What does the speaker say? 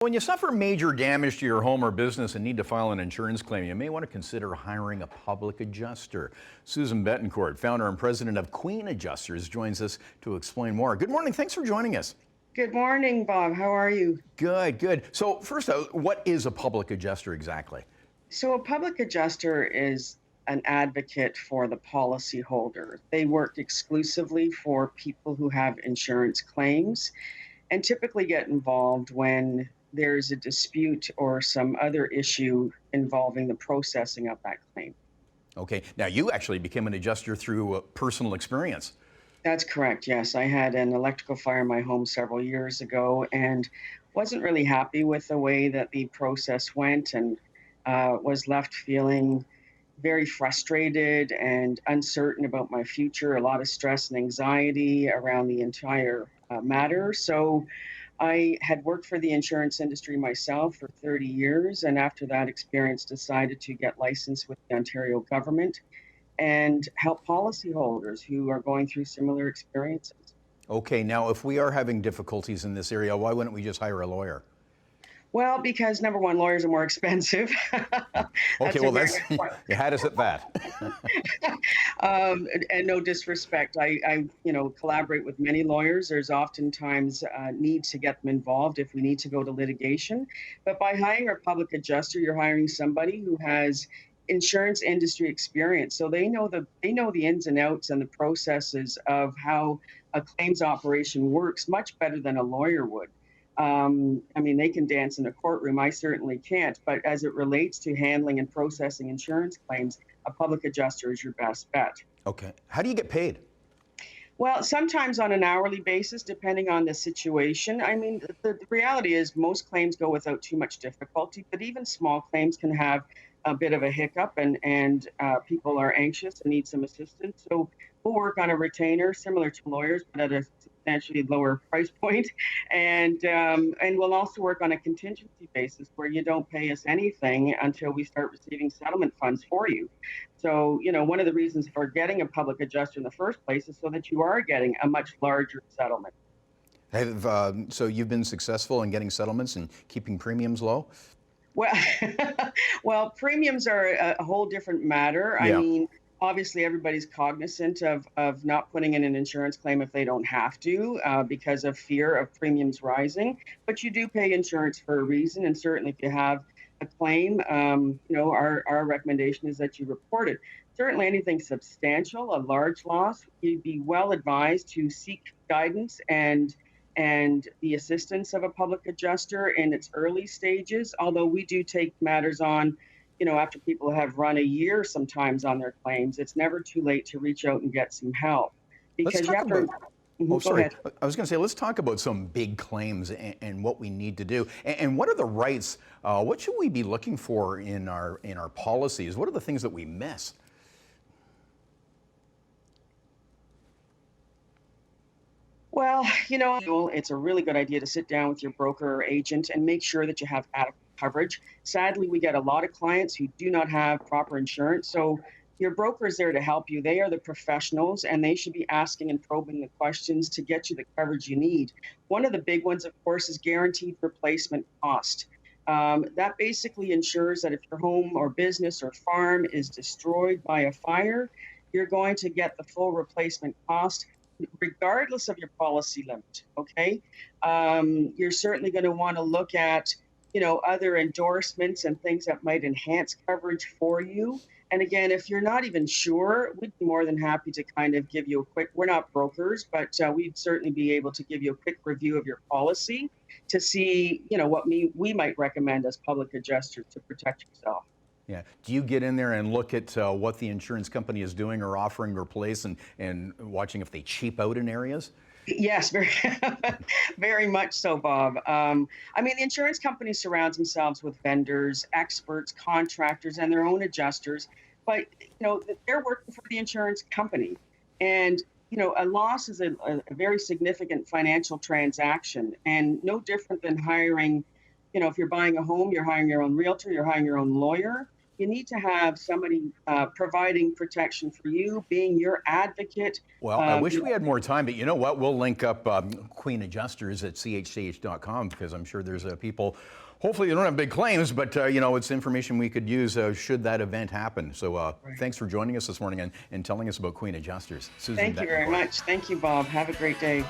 When you suffer major damage to your home or business and need to file an insurance claim, you may want to consider hiring a public adjuster. Susan Bettencourt, founder and president of Queen Adjusters, joins us to explain more. Good morning. Thanks for joining us. Good morning, Bob. How are you? Good, good. So first out, what is a public adjuster exactly? So a public adjuster is an advocate for the policyholder. They work exclusively for people who have insurance claims and typically get involved when there's a dispute or some other issue involving the processing of that claim. Okay, now you actually became an adjuster through personal experience. That's correct, yes. I had an electrical fire in my home several years ago and wasn't really happy with the way that the process went and was left feeling very frustrated and uncertain about my future, a lot of stress and anxiety around the entire matter. So I had worked for the insurance industry myself for 30 years, and after that experience decided to get licensed with the Ontario government and help policyholders who are going through similar experiences. Okay, now if we are having difficulties in this area, why wouldn't we just hire a lawyer? Well, because number one, lawyers are more expensive. Okay, well, you had us at that. And no disrespect, I collaborate with many lawyers. There's oftentimes need to get them involved if we need to go to litigation. But by hiring a public adjuster, you're hiring somebody who has insurance industry experience, so they know the ins and outs and the processes of how a claims operation works much better than a lawyer would. I mean, they can dance in a courtroom. I certainly can't. But as it relates to handling and processing insurance claims, a public adjuster is your best bet. Okay, how do you get paid? Well, sometimes on an hourly basis, depending on the situation. I mean, the reality is most claims go without too much difficulty, but even small claims can have a bit of a hiccup and people are anxious and need some assistance. So we'll work on a retainer similar to lawyers, but at a substantially lower price point. And we'll also work on a contingency basis where you don't pay us anything until we start receiving settlement funds for you. So, one of the reasons for getting a public adjuster in the first place is so that you are getting a much larger settlement. So you've been successful in getting settlements and keeping premiums low? Well, well, premiums are a whole different matter. Yeah. I mean, obviously, everybody's cognizant of not putting in an insurance claim if they don't have to because of fear of premiums rising. But you do pay insurance for a reason, and certainly if you have a claim, our recommendation is that you report it. Certainly, anything substantial, a large loss, you'd be well advised to seek guidance and the assistance of a public adjuster in its early stages, although we do take matters on, after people have run a year sometimes on their claims. It's never too late to reach out and get some help. Because you have to. Oh, sorry. I was going to say, let's talk about some big claims and what we need to do. And what are the rights? What should we be looking for in our policies? What are the things that we miss? Well, it's a really good idea to sit down with your broker or agent and make sure that you have adequate coverage. Sadly, we get a lot of clients who do not have proper insurance. So your broker is there to help you. They are the professionals, and they should be asking and probing the questions to get you the coverage you need. One of the big ones, of course, is guaranteed replacement cost. That basically ensures that if your home or business or farm is destroyed by a fire, you're going to get the full replacement cost regardless of your policy limit, okay? You're certainly going to want to look at, other endorsements and things that might enhance coverage for you. And again, if you're not even sure, we'd be more than happy to kind of give you a quick, we're not brokers, but we'd certainly be able to give you a quick review of your policy to see, what we might recommend as public adjusters to protect yourself. Yeah. Do you get in there and look at what the insurance company is doing or offering to replace and watching if they cheap out in areas? Yes, very, very much so, Bob. I mean, the insurance company surrounds themselves with vendors, experts, contractors, and their own adjusters. But, they're working for the insurance company. And, a loss is a very significant financial transaction and no different than hiring, if you're buying a home, you're hiring your own realtor, you're hiring your own lawyer. you need to have somebody providing protection for you, being your advocate. Well, I wish we had more time, but you know what? We'll link up Queen Adjusters at chch.com because I'm sure there's people. Hopefully, they don't have big claims, but it's information we could use should that event happen. So, Right. Thanks for joining us this morning and telling us about Queen Adjusters. Susan Thank you very Bettencourt. much. Thank you, Bob. Have a great day.